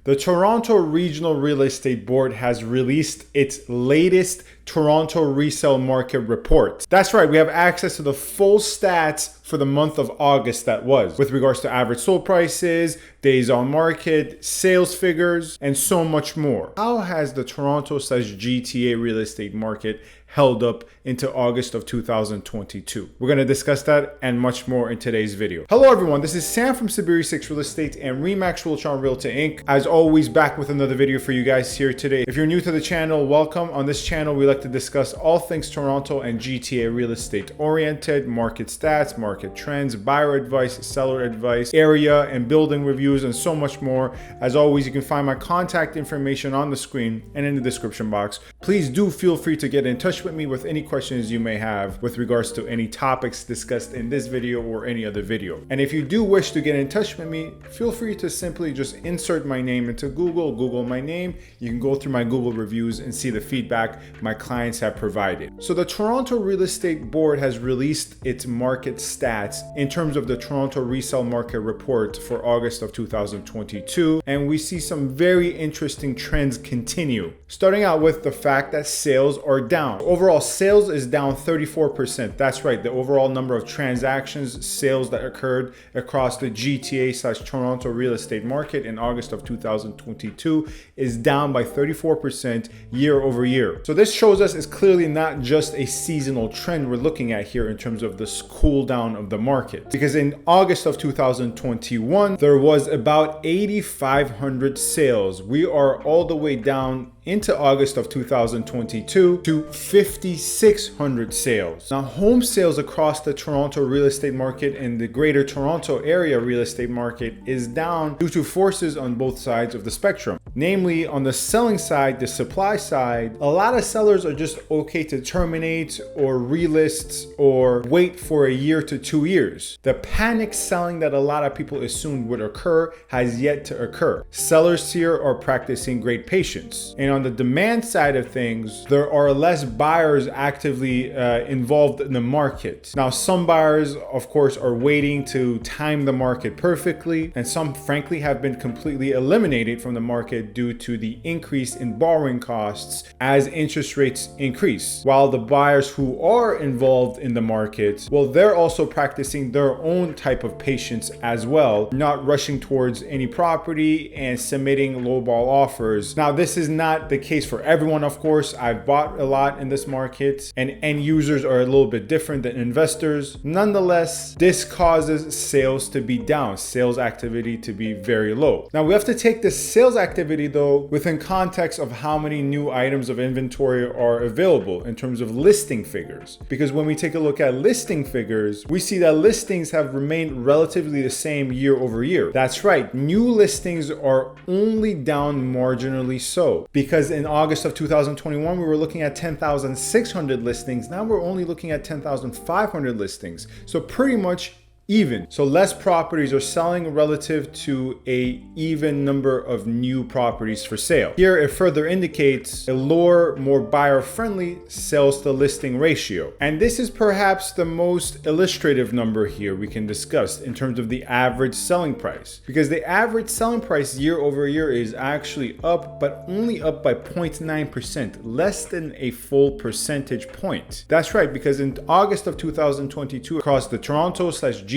The Toronto Regional Real Estate Board has released its latest Toronto Resale Market Report. That's right, we have access to the full stats for the month of August that was, with regards to average sold prices, days on market, sales figures, and so much more. How has the Toronto/GTA real estate market held up into August of 2022? We're going to discuss that and much more in today's video. Hello everyone, this is Sam from SaberiSixRealEstate and RE/MAX Realtron Realty Inc. As always, back with another video for you guys here today. If you're new to the channel, welcome. On this channel, we like to discuss all things Toronto and GTA real estate oriented, market stats, market trends, buyer advice, seller advice, area and building reviews, and so much more. As always, you can find my contact information on the screen and in the description box. Please do feel free to get in touch with me with any questions you may have with regards to any topics discussed in this video or any other video. And if you do wish to get in touch with me, feel free to simply just insert my name into Google my name. You can go through my Google reviews and see the feedback my clients have provided. So the Toronto Real Estate Board has released its market stats in terms of the Toronto Resale Market Report for August of 2022, and we see some very interesting trends continue. Starting out with the fact that sales are down. Overall sales is down 34%. That's right, the overall number of transactions, sales that occurred across the GTA/Toronto real estate market in August of 2022 is down by 34% year over year. So this shows us it's clearly not just a seasonal trend we're looking at here in terms of this cool down of the market. Because in August of 2021, there was about 8,500 sales. We are all the way down into August of 2022 to 5,600 sales. Now, home sales across the Toronto real estate market and the greater Toronto area real estate market is down due to forces on both sides of the spectrum. Namely, on the selling side, the supply side, a lot of sellers are just okay to terminate or relist or wait for a year to 2 years. The panic selling that a lot of people assumed would occur has yet to occur. Sellers here are practicing great patience. And on the demand side of things, there are less buyers actively involved in the market. Now, some buyers, of course, are waiting to time the market perfectly, and some, frankly, have been completely eliminated from the market due to the increase in borrowing costs as interest rates increase. While the buyers who are involved in the market, well, they're also practicing their own type of patience as well, not rushing towards any property and submitting lowball offers. Now, this is not the case for everyone, of course. I've bought a lot in this market, and end users are a little bit different than investors. Nonetheless, this causes sales to be down, sales activity to be very low. Now, we have to take this sales activity, though, within context of how many new items of inventory are available in terms of listing figures. Because when we take a look at listing figures, we see that listings have remained relatively the same year over year. That's right, new listings are only down marginally so. Because in August of 2021, we were looking at 10,600 listings. Now we're only looking at 10,500 listings. So pretty much even. So less properties are selling relative to a even number of new properties for sale. Here it further indicates a lower, more buyer-friendly sales to listing ratio. And this is perhaps the most illustrative number here we can discuss in terms of the average selling price. Because the average selling price year over year is actually up, but only up by 0.9%, less than a full percentage point. That's right, because in August of 2022, across the Toronto/GTA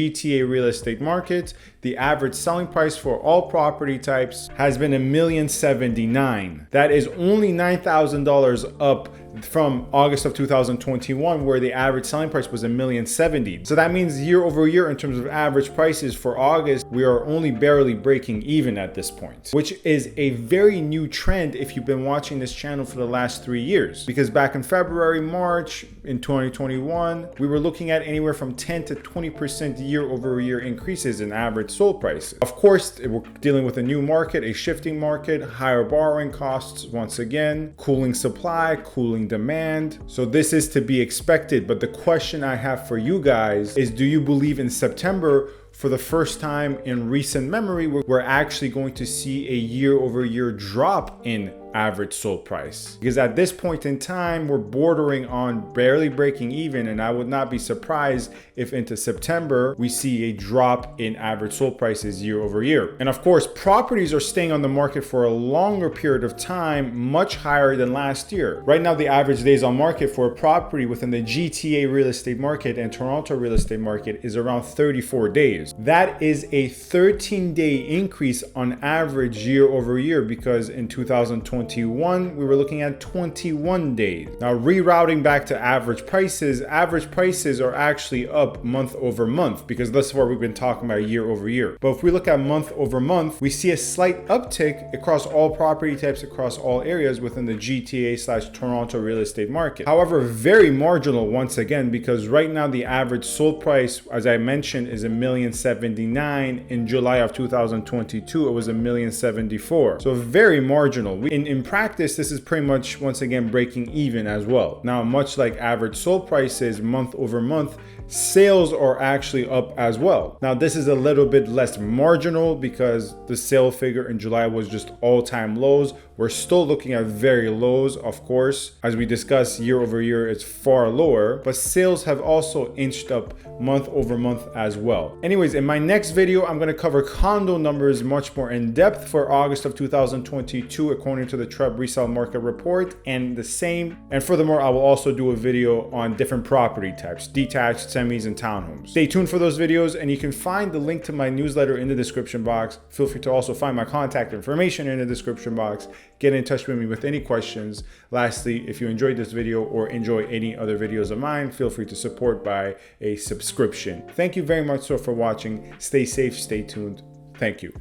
real estate market, the average selling price for all property types has been $1,079,000. That is only $9,000 up from August of 2021, where the average selling price was $1,070,000. So that means year over year, in terms of average prices for August, we are only barely breaking even at this point, which is a very new trend if you've been watching this channel for the last 3 years. Because back in February, March in 2021, we were looking at anywhere from 10 to 20% year over year increases in average sold price. Of course, we're dealing with a new market, a shifting market, higher borrowing costs once again, cooling supply, cooling demand. So this is to be expected. But the question I have for you guys is, do you believe in September for the first time in recent memory, we're actually going to see a year-over-year drop in average sold price, because at this point in time we're bordering on barely breaking even, and I would not be surprised if into September we see a drop in average sold prices year over year. And of course, properties are staying on the market for a longer period of time, much higher than last year. Right now, the average days on market for a property within the GTA real estate market and Toronto real estate market is around 34 days. That is a 13-day increase on average year over year, because in 2021 we were looking at 21 days. Now, rerouting back to average prices are actually up month over month, because thus far we've been talking about year over year. But if we look at month over month, we see a slight uptick across all property types, across all areas within the GTA/Toronto real estate market. However, very marginal once again, because right now the average sold price, as I mentioned, is $1,079,000. In July of 2022, it was $1,074,000. So very marginal. In practice, this is pretty much once again breaking even as well. Now, much like average sold prices month over month, sales are actually up as well. Now, this is a little bit less marginal because the sale figure in July was just all-time lows. We're still looking at very lows, of course. As we discussed, year over year, it's far lower, but sales have also inched up month over month as well. Anyways, in my next video, I'm going to cover condo numbers much more in depth for August of 2022, according to the TRREB Resale Market Report, and furthermore, I will also do a video on different property types, detached, semis, and townhomes. Stay tuned for those videos, and you can find the link to my newsletter in the description box. Feel free to also find my contact information in the description box. Get in touch with me with any questions. Lastly, if you enjoyed this video or enjoy any other videos of mine, feel free to support by a subscription. Thank you very much for watching. Stay safe, stay tuned. Thank you.